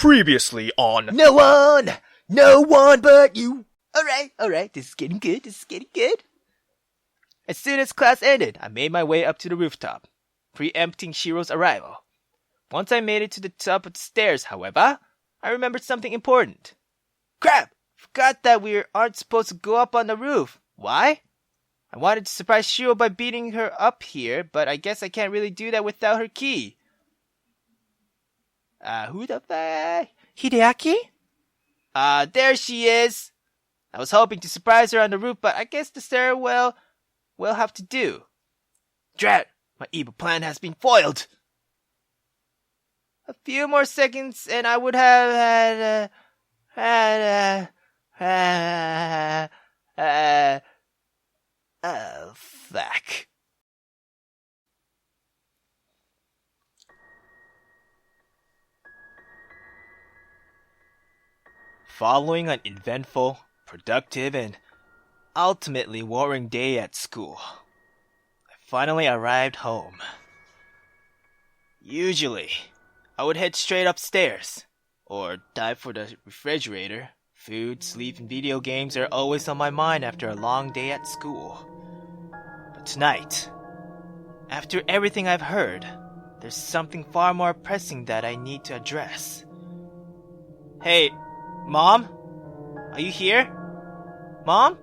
Previously on... No one but you. Alright, this is getting good. As soon as class ended, I made my way up to the rooftop, preempting Shiro's arrival. Once I made it to the top of the stairs, however, I remembered something important. Crap! Forgot that we aren't supposed to go up on the roof. Why? I wanted to surprise Shiro by beating her up here, but I guess I can't really do that without her key. Who the fuck? HIDEAKI? There she is! I was hoping to surprise her on the roof, but I guess the stairwell will have to do. Drat! My evil plan has been foiled! A few more seconds and I would have oh, fuck. Following an eventful, productive, and ultimately worrying day at school, I finally arrived home. Usually, I would head straight upstairs, or dive for the refrigerator. Food, sleep, and video games are always on my mind after a long day at school. But tonight, after everything I've heard, there's something far more pressing that I need to address. Hey, Mom? Are you here? Mom?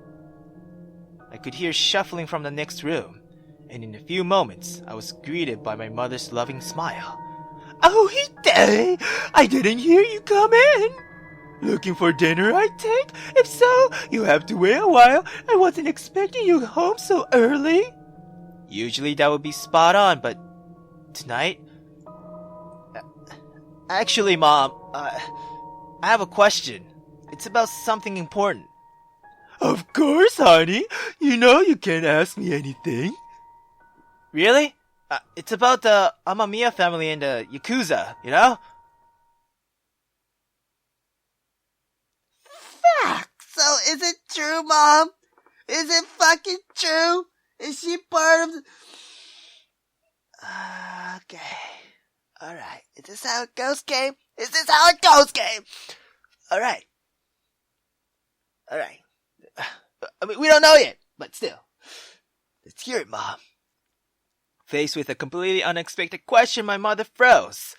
I could hear shuffling from the next room, and in a few moments, I was greeted by my mother's loving smile. Oh, Hide! I didn't hear you come in. Looking for dinner, I think? If so, you have to wait a while. I wasn't expecting you home so early. Usually that would be spot on, but tonight? Actually, Mom, I have a question. It's about something important. Of course, honey. You know you can't ask me anything. Really? It's about the Amamiya family and the Yakuza, you know? Fuck! So is it true, Mom? Is it fucking true? Is she part of the... Okay. Alright. Is this how it goes, game? Is this how it goes, game? Alright. I mean, we don't know yet, but still. Let's hear it, Mom. Faced with a completely unexpected question, my mother froze.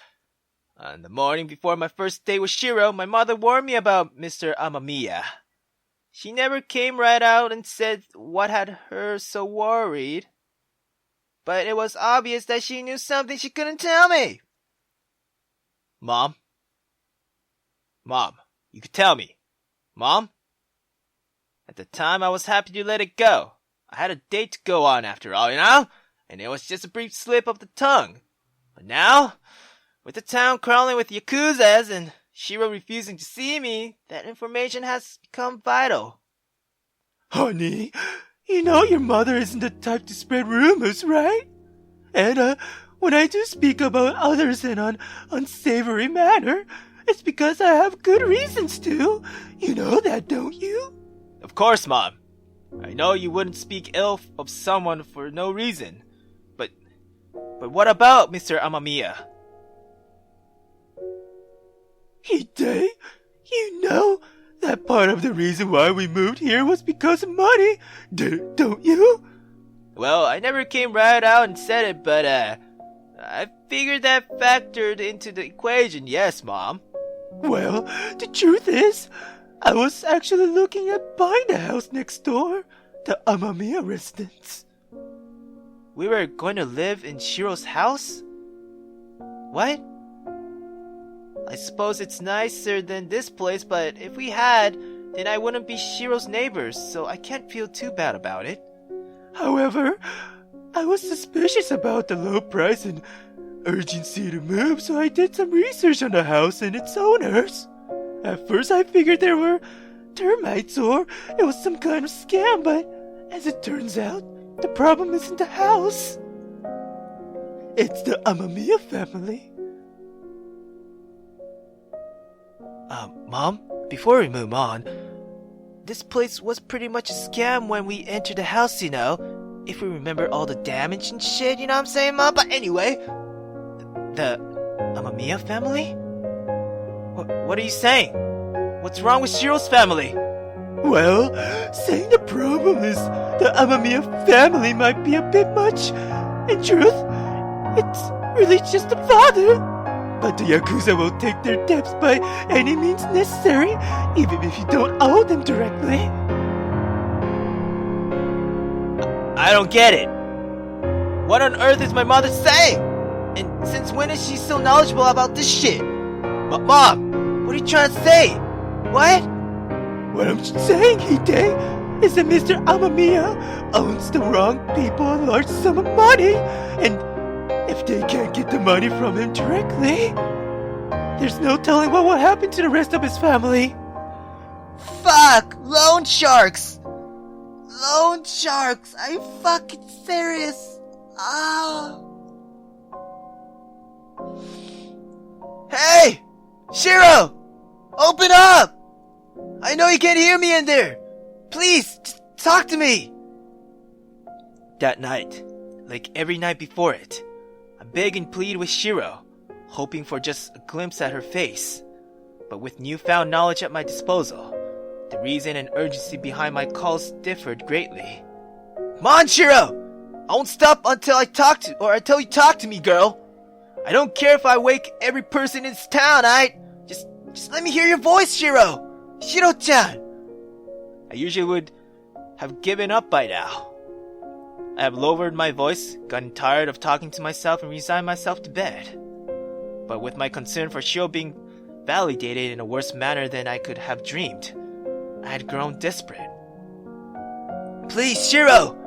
On the morning before my first date with Shiro, my mother warned me about Mr. Amamiya. She never came right out and said what had her so worried, but it was obvious that she knew something she couldn't tell me. Mom, you could tell me. Mom? At the time, I was happy to let it go. I had a date to go on after all, you know? And it was just a brief slip of the tongue. But now, with the town crawling with Yakuzas and Shiro refusing to see me, that information has become vital. Honey, you know your mother isn't the type to spread rumors, right? And, when I do speak about others in an unsavory manner, it's because I have good reasons to. You know that, don't you? Of course, Mom. I know you wouldn't speak ill of someone for no reason. But what about Mr. Amamiya? Hide, you know that part of the reason why we moved here was because of money, don't you? Well, I never came right out and said it, but I figured that factored into the equation, yes, Mom. Well, the truth is, I was actually looking at buying the house next door, the Amamiya residence. We were going to live in Shiro's house? What? I suppose it's nicer than this place, but if we had, then I wouldn't be Shiro's neighbors, so I can't feel too bad about it. However, I was suspicious about the low price and urgency to move, so I did some research on the house and its owners. At first I figured there were termites or it was some kind of scam, but as it turns out, the problem isn't the house. It's the Amamiya family. Mom, before we move on, this place was pretty much a scam when we entered the house, you know. If we remember all the damage and shit, you know what I'm saying, Mom? But anyway, the Amamiya family? What are you saying? What's wrong with Shiro's family? Well, saying the problem is the Amamiya family might be a bit much. In truth, it's really just the father. But the Yakuza will take their debts by any means necessary, even if you don't owe them directly. I don't get it. What on earth is my mother saying? And since when is she so knowledgeable about this shit? But Mom, what are you trying to say? What? What I'm saying, Hide, is that Mr. Amamiya owns the wrong people a large sum of money, and if they can't get the money from him directly, there's no telling what will happen to the rest of his family. Fuck! Loan sharks! Loan sharks! Are you fucking serious? Hey! Shiro! Open up! I know you can't hear me in there! Please, just talk to me! That night, like every night before it, I beg and plead with Shiro, hoping for just a glimpse at her face. But with newfound knowledge at my disposal, the reason and urgency behind my calls differed greatly. Come on, Shiro! I won't stop until I tell you talk to me, girl! I don't care if I wake every person in this town, Just let me hear your voice, Shiro! Shiro-chan! I usually would have given up by now. I have lowered my voice, gotten tired of talking to myself, and resigned myself to bed. But with my concern for Shiro being validated in a worse manner than I could have dreamed, I had grown desperate. Please, Shiro!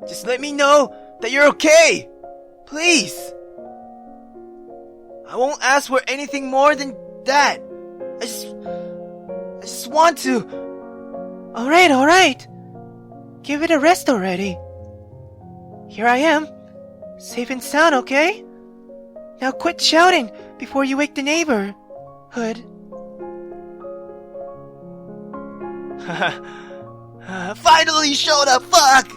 Just let me know that you're okay! Please! I won't ask for anything more than that. I just want to. Alright. Give it a rest already. Here I am. Safe and sound, okay? Now quit shouting before you wake the neighborhood. Finally you showed up, fuck!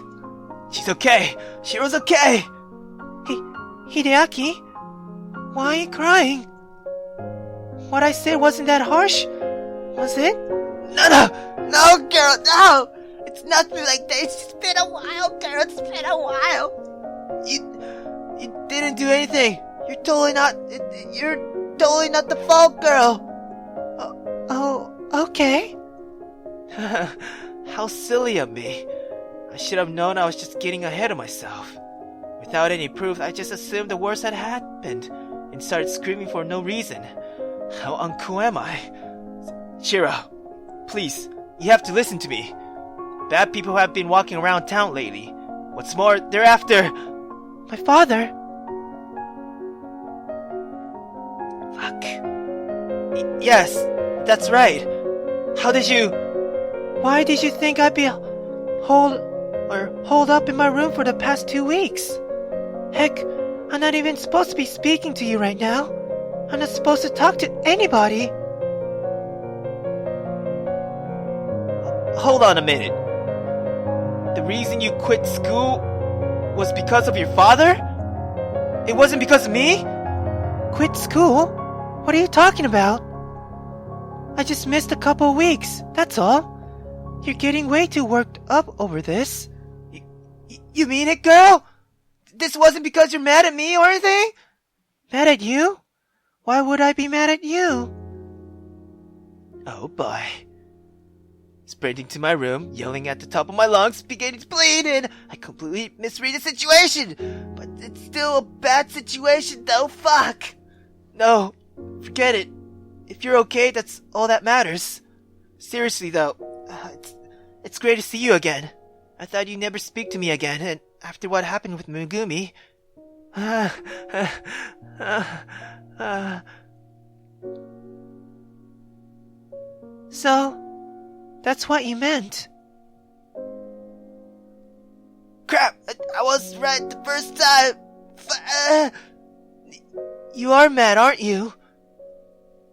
She's okay. Shiro's okay. Hideaki? Why are you crying? What I said wasn't that harsh, was it? No, girl, no! It's nothing like that. It's just been a while, girl. It's been a while. You didn't do anything. You're totally not the fault, girl. Oh, okay. How silly of me. I should have known I was just getting ahead of myself. Without any proof, I just assumed the worst had happened and started screaming for no reason. How uncool am I? Shiro, please, you have to listen to me. Bad people have been walking around town lately. What's more, they're after my father. Fuck. Yes, that's right. Why did you think I'd be holed up in my room for the past 2 weeks? Heck, I'm not even supposed to be speaking to you right now. I'm not supposed to talk to anybody. Hold on a minute. The reason you quit school was because of your father? It wasn't because of me? Quit school? What are you talking about? I just missed a couple of weeks, that's all. You're getting way too worked up over this. You mean it, girl? This wasn't because you're mad at me or anything? Mad at you? Why would I be mad at you? Oh boy. Sprinting to my room, yelling at the top of my lungs, beginning to bleed, and I completely misread the situation. But it's still a bad situation though, fuck. No, forget it. If you're okay, that's all that matters. Seriously though, it's great to see you again. I thought you'd never speak to me again, and after what happened with Megumi... So, that's what you meant. Crap! I was right the first time! You are mad, aren't you?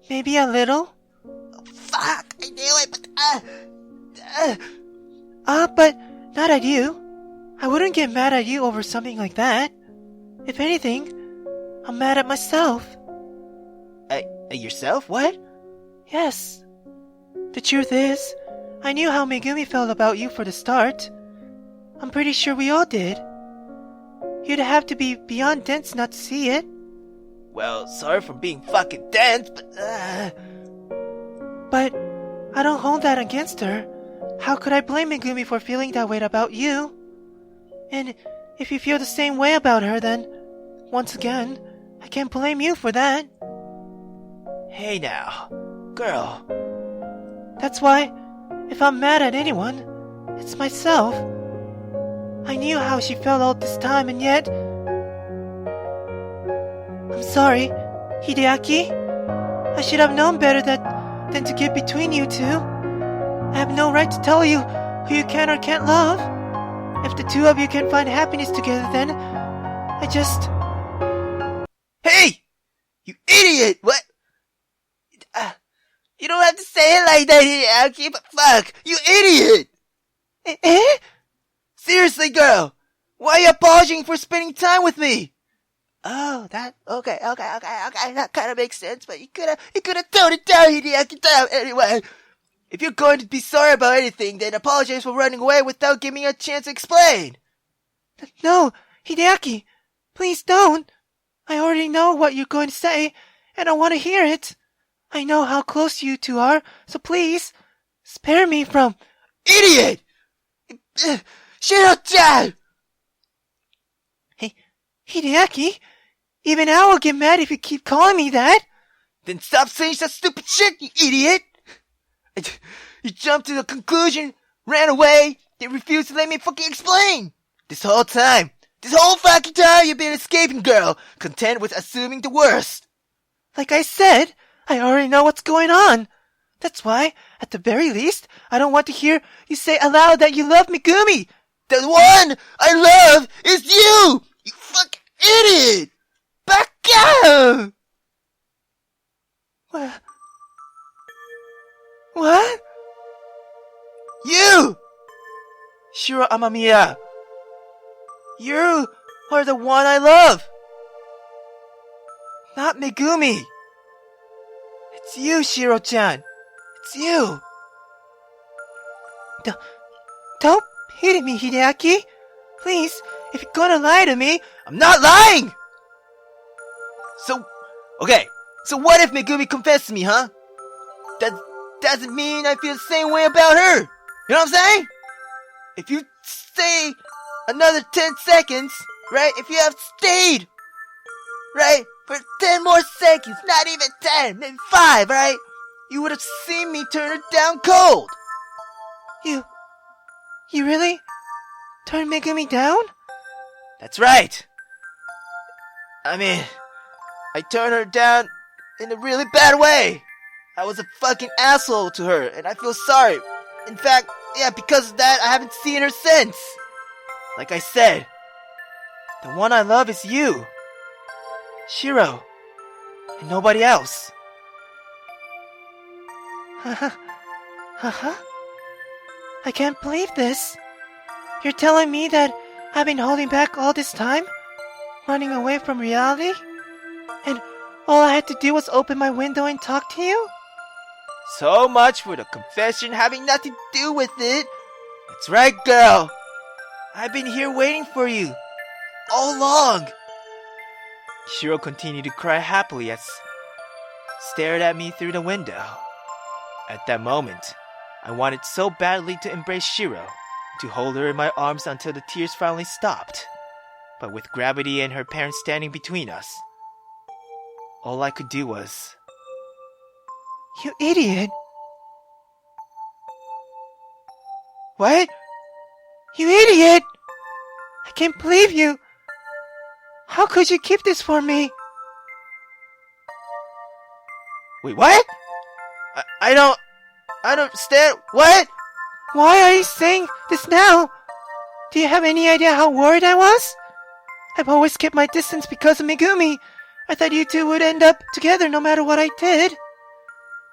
Maybe a little? Oh, fuck! I knew it, but not at you. I wouldn't get mad at you over something like that. If anything, I'm mad at myself. Yourself? What? Yes. The truth is, I knew how Megumi felt about you for the start. I'm pretty sure we all did. You'd have to be beyond dense not to see it. Well, sorry for being fucking dense, but But I don't hold that against her. How could I blame Megumi for feeling that way about you? And if you feel the same way about her, then, once again, I can't blame you for that. Hey now, girl. That's why, if I'm mad at anyone, it's myself. I knew how she felt all this time, and yet... I'm sorry, Hideaki. I should have known better than to get between you two. I have no right to tell you who you can or can't love. If the two of you can find happiness together, then I just... Hey! You idiot! What? You don't have to say it like that, Hideaki, but fuck! You idiot! Eh? Seriously, girl! Why are you apologizing for spending time with me? Oh, that... Okay, that kinda makes sense, but you could've toned it down, Hideaki, anyway. If you're going to be sorry about anything, then apologize for running away without giving me a chance to explain. No, Hideaki, please don't. I already know what you're going to say, and I want to hear it. I know how close you two are, so please, spare me from... Idiot! Shiro-chan! Hey, Hideaki, even I will get mad if you keep calling me that. Then stop saying that stupid shit, you idiot! You jumped to the conclusion, ran away, then refused to let me fucking explain! This whole fucking time you've been escaping, girl, content with assuming the worst. Like I said, I already know what's going on. That's why, at the very least, I don't want to hear you say aloud that you love Megumi. The one I love is you! You fucking idiot! Back up! What? You! Shiro Amamiya. You are the one I love. Not Megumi. It's you, Shiro-chan. It's you. Don't pity me, Hideaki. Please, if you're gonna lie to me... I'm not lying! So what if Megumi confessed to me, huh? That doesn't mean I feel the same way about her. You know what I'm saying? If you stay another 10 seconds, right? If you have stayed, right? For 10 more seconds, not even 10, maybe 5, right? You would have seen me turn her down cold. You really turned Megumi down? That's right. I mean, I turned her down in a really bad way. I was a fucking asshole to her, and I feel sorry. In fact, yeah, because of that, I haven't seen her since. Like I said, the one I love is you, Shiro, and nobody else. I can't believe this. You're telling me that I've been holding back all this time? Running away from reality? And all I had to do was open my window and talk to you? So much for the confession having nothing to do with it. That's right, girl. I've been here waiting for you. All along. Shiro continued to cry happily as stared at me through the window. At that moment, I wanted so badly to embrace Shiro, to hold her in my arms until the tears finally stopped. But with gravity and her parents standing between us, all I could do was... You idiot! What? You idiot! I can't believe you! How could you keep this for me? Wait, what? I don't understand. What? Why are you saying this now? Do you have any idea how worried I was? I've always kept my distance because of Megumi. I thought you two would end up together no matter what I did.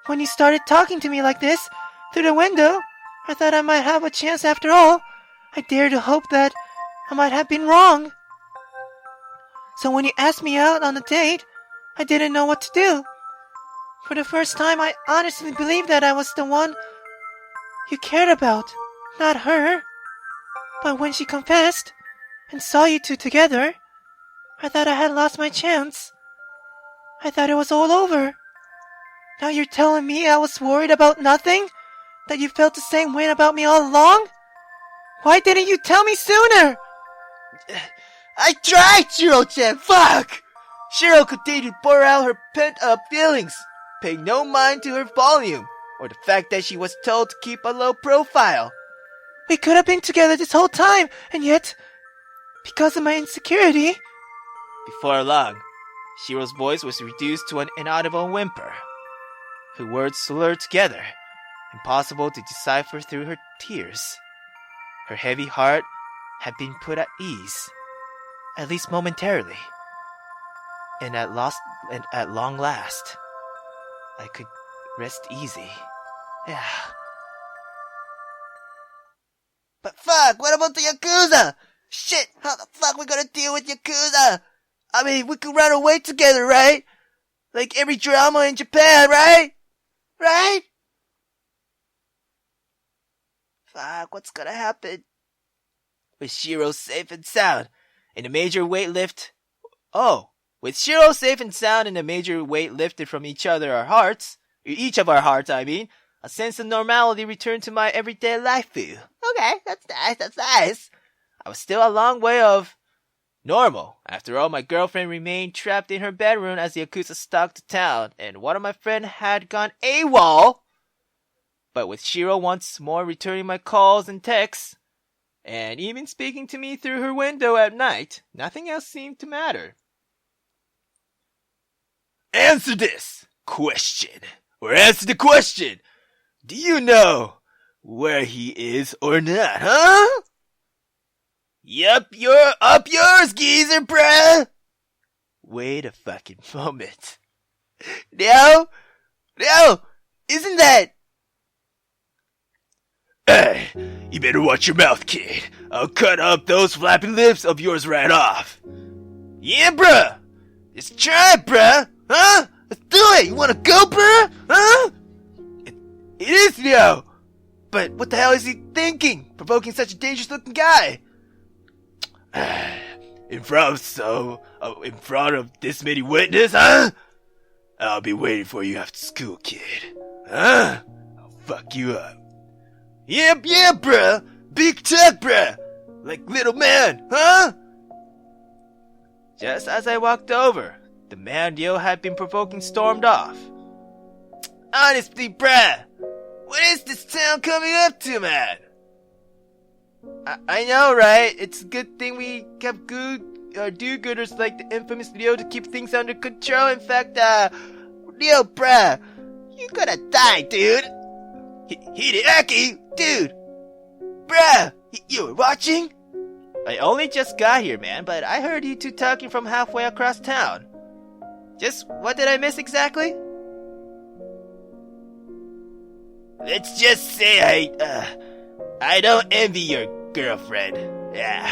When you started talking to me like this, through the window, I thought I might have a chance after all. I dared to hope that I might have been wrong. So when you asked me out on a date, I didn't know what to do. For the first time, I honestly believed that I was the one you cared about, not her. But when she confessed and saw you two together, I thought I had lost my chance. I thought it was all over. Now you're telling me I was worried about nothing? That you felt the same way about me all along? Why didn't you tell me sooner? I tried, Shiro-chan, fuck! Shiro continued to pour out her pent-up feelings, paying no mind to her volume, or the fact that she was told to keep a low profile. We could have been together this whole time, and yet, because of my insecurity... Before long, Shiro's voice was reduced to an inaudible whimper. Her words slurred together, impossible to decipher through her tears. Her heavy heart had been put at ease, at least momentarily. And at long last, I could rest easy. Yeah. But fuck, what about the Yakuza? Shit, how the fuck we gonna deal with Yakuza? I mean, we could run away together, right? Like every drama in Japan, right? Right? Fuck, what's gonna happen? With Shiro safe and sound, and a major weight lift... Oh, with Shiro safe and sound and a major weight lifted from each of our hearts, I mean, a sense of normality returned to my everyday life. Okay, that's nice. I was still a long way off normal. After all, my girlfriend remained trapped in her bedroom as the Yakuza stalked the town, and one of my friends had gone AWOL. But with Shiro once more returning my calls and texts, and even speaking to me through her window at night, nothing else seemed to matter. Answer this question, or answer the question. Do you know where he is or not, huh? Yup, you're up yours, geezer, bruh. Wait a fucking moment. No, isn't that... Hey, you better watch your mouth, kid. I'll cut up those flappy lips of yours right off. Yeah, bruh. Let's try, bruh. Huh? Let's do it. You wanna go, bruh? Huh? It is Neo. But what the hell is he thinking? Provoking such a dangerous looking guy. In front of this many witnesses, huh? I'll be waiting for you after school, kid. Huh? I'll fuck you up. Yeah, bruh. Big talk, bruh. Like little man, huh? Just as I walked over, the man Neo had been provoking stormed off. Honestly, bruh, what is this town coming up to, man? I know, right? It's a good thing we kept do-gooders like the infamous Leo to keep things under control. In fact, Leo, bruh, you gonna die, dude. HIDEAKI, dude. Bruh, you were watching? I only just got here, man, but I heard you two talking from halfway across town. Just what did I miss exactly? Let's just say I don't envy your girlfriend. Yeah.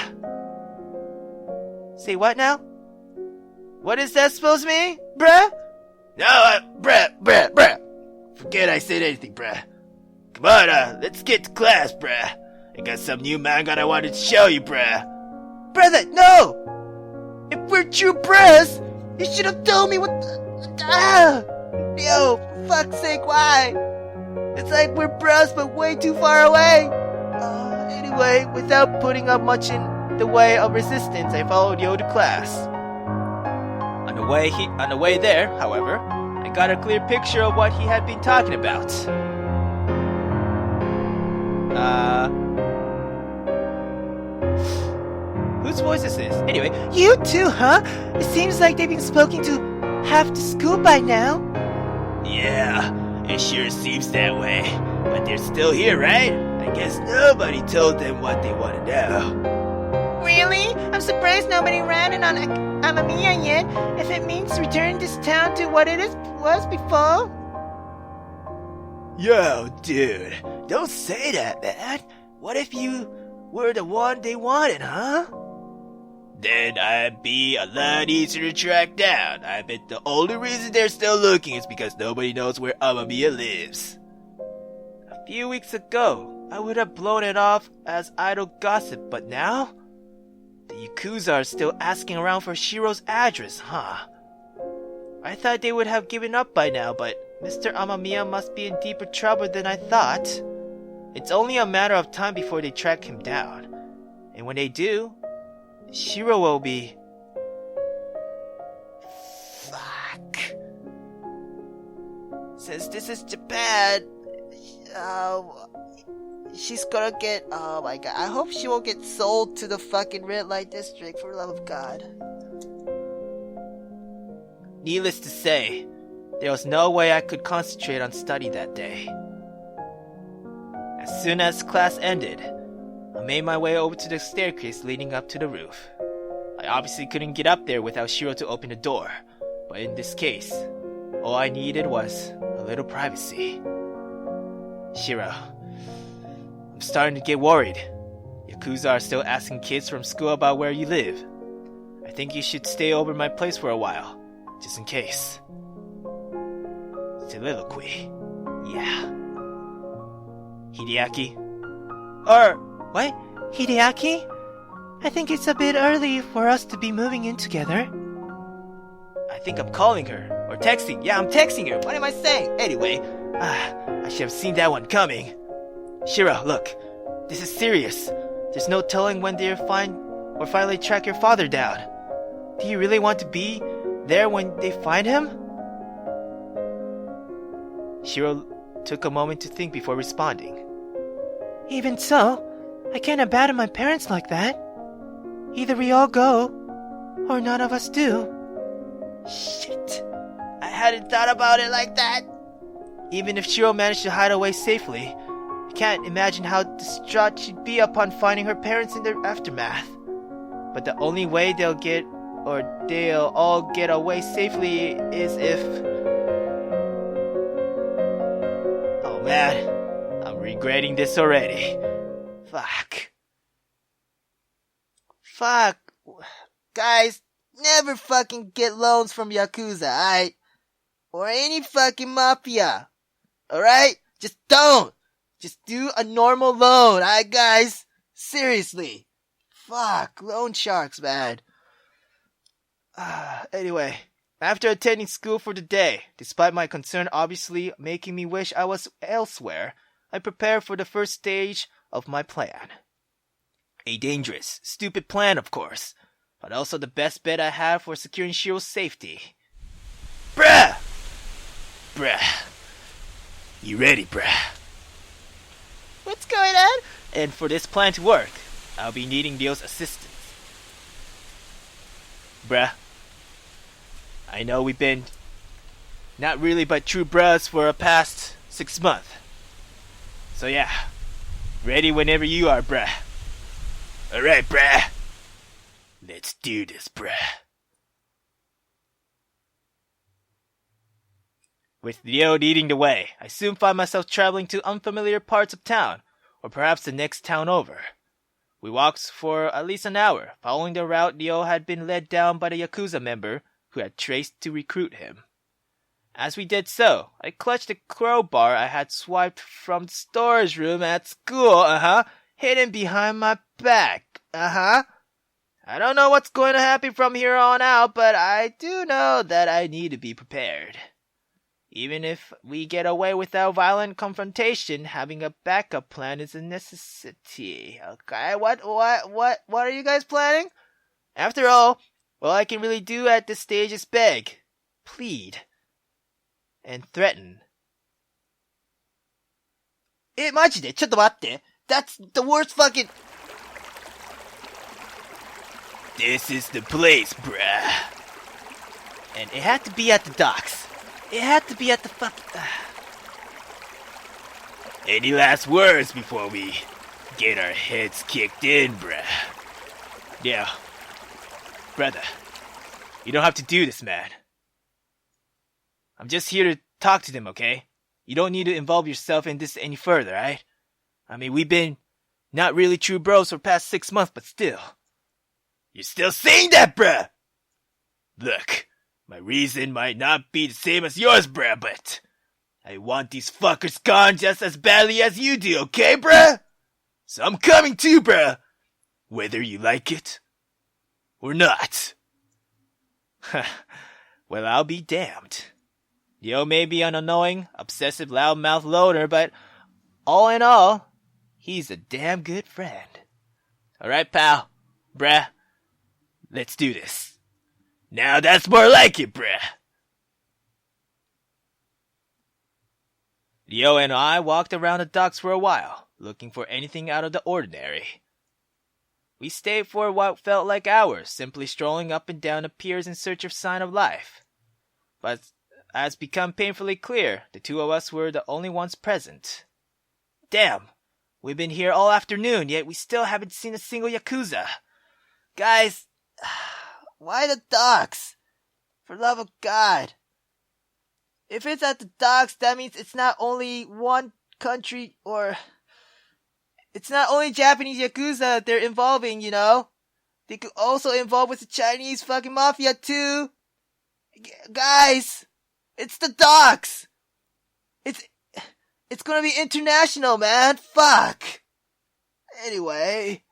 Say what now? What is that supposed to mean, bruh? No, bruh. Forget I said anything, bruh. Come on, let's get to class, bruh. I got some new manga I wanted to show you, bruh. Brother, no! If we're true bros, you should have told me what the... Yo, for fuck's sake, why? It's like we're bros but way too far away. Anyway, without putting up much in the way of resistance, I followed Yo to class. On the way there, however, I got a clear picture of what he had been talking about. Whose voice is this? Anyway, You too, huh? It seems like they've been spoken to half the school by now. yeah, it sure seems that way. But they're still here, right? I guess nobody told them what they want to know. Really? I'm surprised nobody ran in on Amamiya yet, if it means returning this town to what was before. Yo, dude, don't say that, man. What if you were the one they wanted, huh? then I'd be a lot easier to track down. I bet the only reason they're still looking is because nobody knows where Amamiya lives. A few weeks ago, I would have blown it off as idle gossip, but now? The Yakuza are still asking around for Shiro's address, huh? I thought they would have given up by now, but Mr. Amamiya must be in deeper trouble than I thought. It's only a matter of time before they track him down. And when they do, Shiro will be... Fuck. Since this is Japan, she's gonna get... Oh my god, I hope she won't get sold to the fucking red light district, for the love of God. Needless to say, there was no way I could concentrate on study that day. As soon as class ended, I made my way over to the staircase leading up to the roof. I obviously couldn't get up there without Shiro to open the door, but in this case, all I needed was a little privacy. Shiro, I'm starting to get worried. Yakuza are still asking kids from school about where you live. I think you should stay over my place for a while, just in case. Soliloquy. Yeah. Hideaki? What? Hideaki? I think it's a bit early for us to be moving in together. I think I'm calling her. Or texting. Yeah, I'm texting her. What am I saying? Anyway, I should have seen that one coming. Shiro, look. This is serious. There's no telling when they'll find or finally track your father down. Do you really want to be there when they find him? Shiro took a moment to think before responding. Even so, I can't abandon my parents like that. Either we all go, or none of us do. Shit. I hadn't thought about it like that. Even if Shiro managed to hide away safely, I can't imagine how distraught she'd be upon finding her parents in the aftermath. But the only way they'll all get away safely is if... Oh man, I'm regretting this already. Fuck. Guys, never fucking get loans from Yakuza, alright? Or any fucking mafia. Alright? Just don't. Just do a normal loan, alright guys? Seriously. Fuck, loan sharks, man. Anyway, after attending school for the day, despite my concern obviously making me wish I was elsewhere, I prepared for the first stage of my plan. A dangerous, stupid plan, of course, but also the best bet I had for securing Shiro's safety. Bruh! You ready, bruh? What's going on? And for this plan to work, I'll be needing Ryo's assistance. Bruh, I know we've been not really but true bruhs for the past 6 months. So yeah, ready whenever you are, bruh. Alright, bruh. Let's do this, bruh. With Ryo leading the way, I soon find myself traveling to unfamiliar parts of town, or perhaps the next town over. We walked for at least an hour, following the route Ryo had been led down by the Yakuza member who had traced to recruit him. As we did so, I clutched the crowbar I had swiped from the storage room at school, hidden behind my back, I don't know what's going to happen from here on out, but I do know that I need to be prepared. Even if we get away without violent confrontation, having a backup plan is a necessity. Okay, what are you guys planning? After all I can really do at this stage is beg, plead, and threaten. マジでちょっと待って。That's the worst fucking... This is the place, bruh. And it had to be at the docks. It had to be at the Any last words before we get our heads kicked in, bruh? Yeah. Brother, you don't have to do this, man. I'm just here to talk to them, okay? You don't need to involve yourself in this any further, right? I mean, we've been not really true bros for the past 6 months, but still. You're still saying that, bruh? Look, my reason might not be the same as yours, bruh, but I want these fuckers gone just as badly as you do, okay, bruh? So I'm coming too, bruh. Whether you like it or not. Well, I'll be damned. Yo may be an annoying, obsessive loudmouth loner, but all in all, he's a damn good friend. Alright, pal. Bruh. Let's do this. Now that's more like it, bruh. Leo and I walked around the docks for a while, looking for anything out of the ordinary. We stayed for what felt like hours, simply strolling up and down the piers in search of sign of life. But as become painfully clear, the two of us were the only ones present. Damn, we've been here all afternoon, yet we still haven't seen a single Yakuza. Guys, why the docks? For love of God. If it's at the docks, that means it's not only one country, or it's not only Japanese Yakuza they're involving, you know? They could also involve with the Chinese fucking mafia too. Guys, it's the docks. It's gonna be international, man. Fuck. Anyway.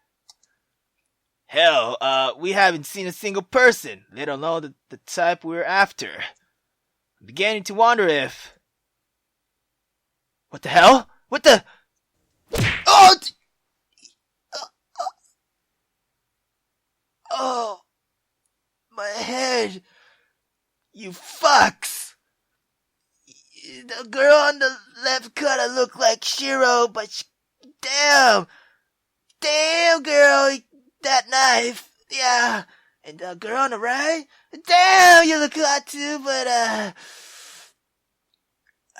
Hell, we haven't seen a single person, let alone the type we're after. I'm beginning to wonder if... What the hell? What the... Oh! Oh! My head! You fucks! The girl on the left kinda looked like Shiro, but damn! Damn, girl! That knife! Yeah! And the girl on the right? Damn, you look hot too, but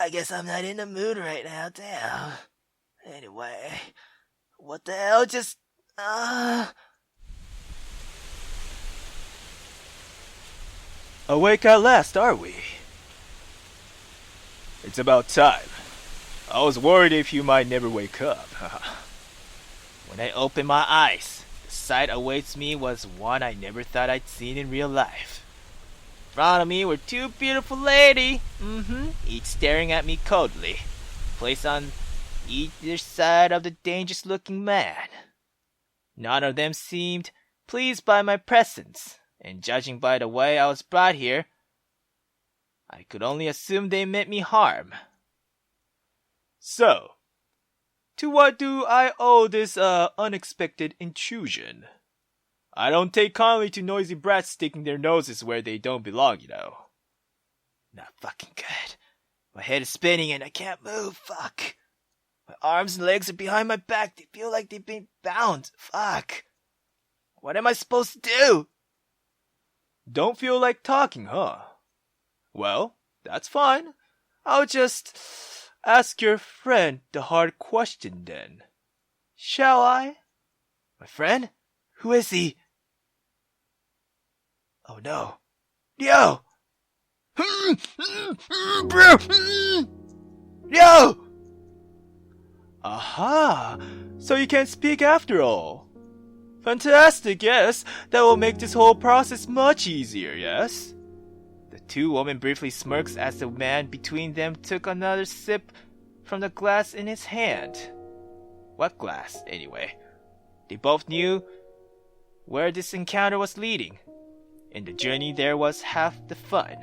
I guess I'm not in the mood right now, damn. Anyway, what the hell just, Awake at last, are we? It's about time. I was worried if you might never wake up. When I opened my eyes, the sight awaits me was one I never thought I'd seen in real life. In front of me were two beautiful ladies, each staring at me coldly, placed on either side of the dangerous-looking man. None of them seemed pleased by my presence, and judging by the way I was brought here, I could only assume they meant me harm. So, to what do I owe this unexpected intrusion? I don't take kindly to noisy brats sticking their noses where they don't belong, you know. Not fucking good. My head is spinning and I can't move, fuck. My arms and legs are behind my back, they feel like they've been bound, fuck. What am I supposed to do? Don't feel like talking, huh? Well, that's fine. I'll just ask your friend the hard question then. Shall I? My friend? Who is he? Oh no. Yo! Yo! Aha! So you can speak after all. Fantastic, yes. That will make this whole process much easier, yes? The two women briefly smirked as the man between them took another sip from the glass in his hand. What glass, anyway? They both knew where this encounter was leading. In the journey there was half the fun.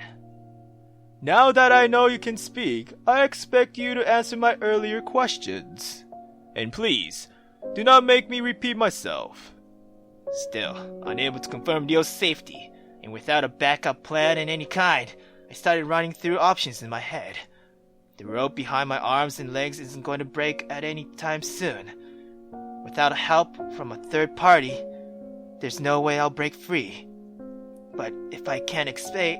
Now that I know you can speak, I expect you to answer my earlier questions. And please, do not make me repeat myself. Still, unable to confirm Ryo's safety, and without a backup plan in any kind, I started running through options in my head. The rope behind my arms and legs isn't going to break at any time soon. Without help from a third party, there's no way I'll break free. But if I can't escape,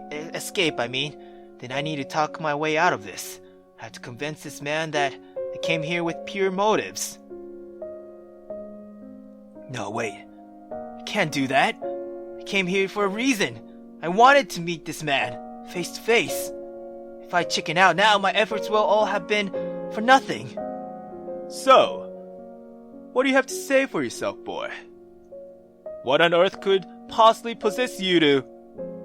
then I need to talk my way out of this. I have to convince this man that I came here with pure motives. No, wait. I can't do that. I came here for a reason. I wanted to meet this man, face to face. If I chicken out now, my efforts will all have been for nothing. So, what do you have to say for yourself, boy? What on earth could possibly possess you to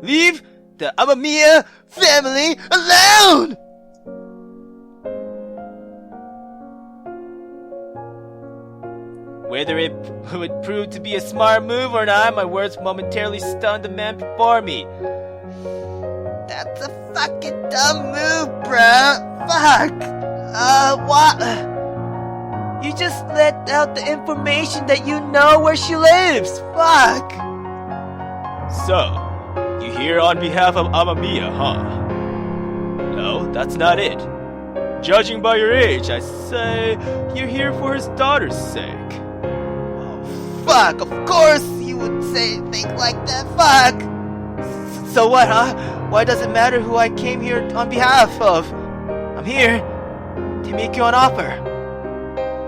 leave the Amamiya family alone! Whether it would prove to be a smart move or not, my words momentarily stunned the man before me. That's a fucking dumb move, bruh. Fuck. What? You just let out the information that you know where she lives. Fuck. So, you here on behalf of Amamiya, huh? No, that's not it. Judging by your age, I say you're here for his daughter's sake. Fuck, of course you would say think like that, fuck! So what, huh? Why does it matter who I came here on behalf of? I'm here to make you an offer.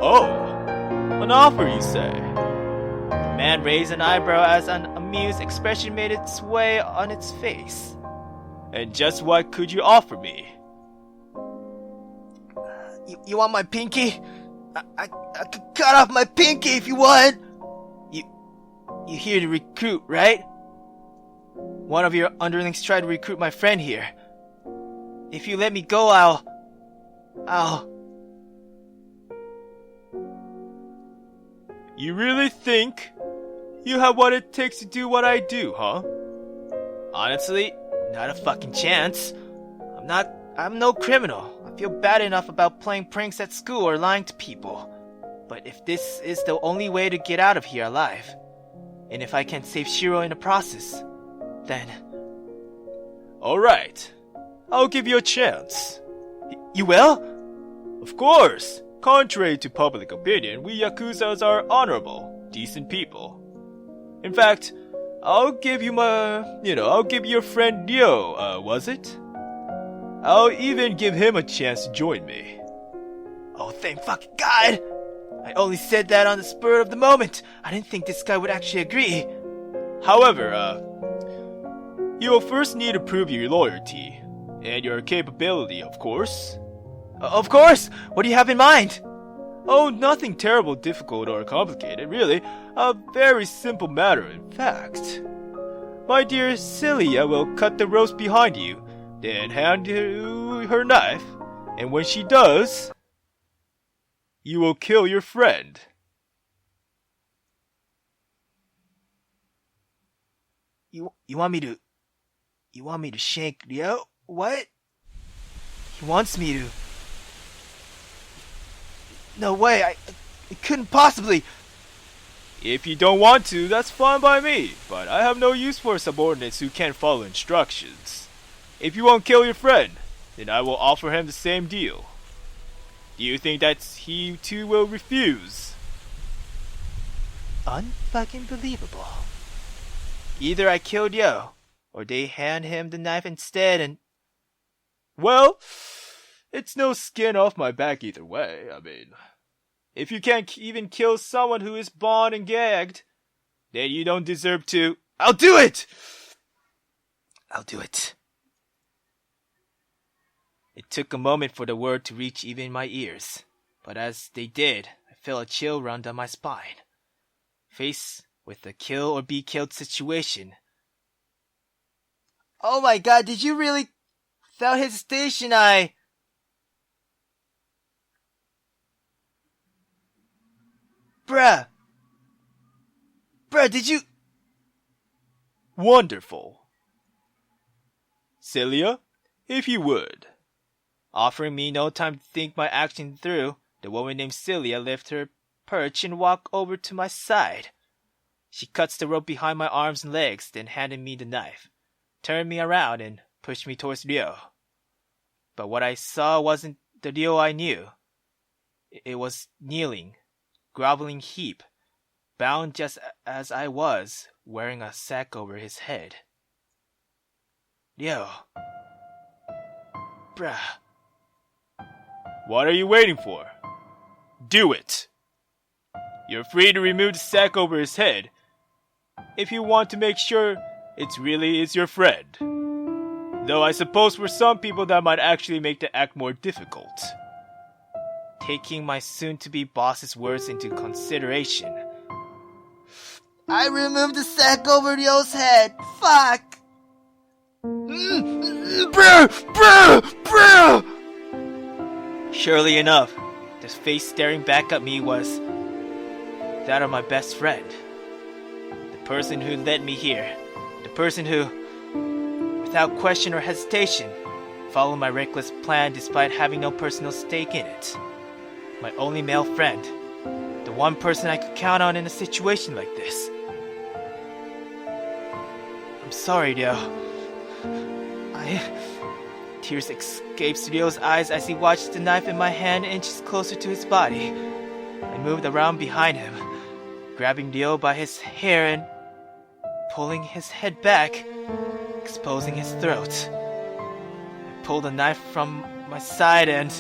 Oh, an offer you say? The man raised an eyebrow as an amused expression made its way on its face. And just what could you offer me? You want my pinky? I could cut off my pinky if you want! You're here to recruit, right? One of your underlings tried to recruit my friend here. If you let me go, I'll... You really think you have what it takes to do what I do, huh? Honestly, not a fucking chance. I'm no criminal. I feel bad enough about playing pranks at school or lying to people. But if this is the only way to get out of here alive, and if I can save Shiro in the process, then... Alright, I'll give you a chance. You will? Of course! Contrary to public opinion, we Yakuzas are honorable, decent people. In fact, I'll give you your friend Ryo, was it? I'll even give him a chance to join me. Oh, thank fucking God! I only said that on the spur of the moment. I didn't think this guy would actually agree. However, you will first need to prove your loyalty. And your capability, of course. Of course! What do you have in mind? Oh, nothing terrible, difficult, or complicated, really. A very simple matter, in fact. My dear Celia will cut the roast behind you, then hand you her knife, and when she does... you will kill your friend. You want me to shank Ryo? What? He wants me to. No way, I couldn't possibly. If you don't want to, that's fine by me, but I have no use for subordinates who can't follow instructions. If you won't kill your friend, then I will offer him the same deal. Do you think that he too will refuse? Unfucking believable. Either I killed Yo, or they hand him the knife instead and... Well, it's no skin off my back either way, I mean... If you can't even kill someone who is bound and gagged, then you don't deserve to... I'll do it! I'll do it. It took a moment for the word to reach even my ears, but as they did, I felt a chill run down my spine. Faced with a kill or be killed situation. Oh my God, did you really... Without hesitation, Bruh, did you... Wonderful. Celia, if you would. Offering me no time to think my action through, the woman named Celia left her perch and walked over to my side. She cuts the rope behind my arms and legs, then handed me the knife, turned me around, and pushed me towards Ryo. But what I saw wasn't the Ryo I knew. It was kneeling, groveling heap, bound just as I was, wearing a sack over his head. Ryo. Bruh. What are you waiting for? Do it! You're free to remove the sack over his head, if you want to make sure it really is your friend. Though I suppose for some people that might actually make the act more difficult. Taking my soon-to-be boss's words into consideration, I removed the sack over Ryo's head. Fuck! Bro! Surely enough, the face staring back at me was that of my best friend. The person who led me here. The person who, without question or hesitation, followed my reckless plan despite having no personal stake in it. My only male friend. The one person I could count on in a situation like this. I'm sorry, Ryo. Tears escaped Ryo's eyes as he watched the knife in my hand inches closer to his body. I moved around behind him, grabbing Ryo by his hair and pulling his head back, exposing his throat. I pulled the knife from my side and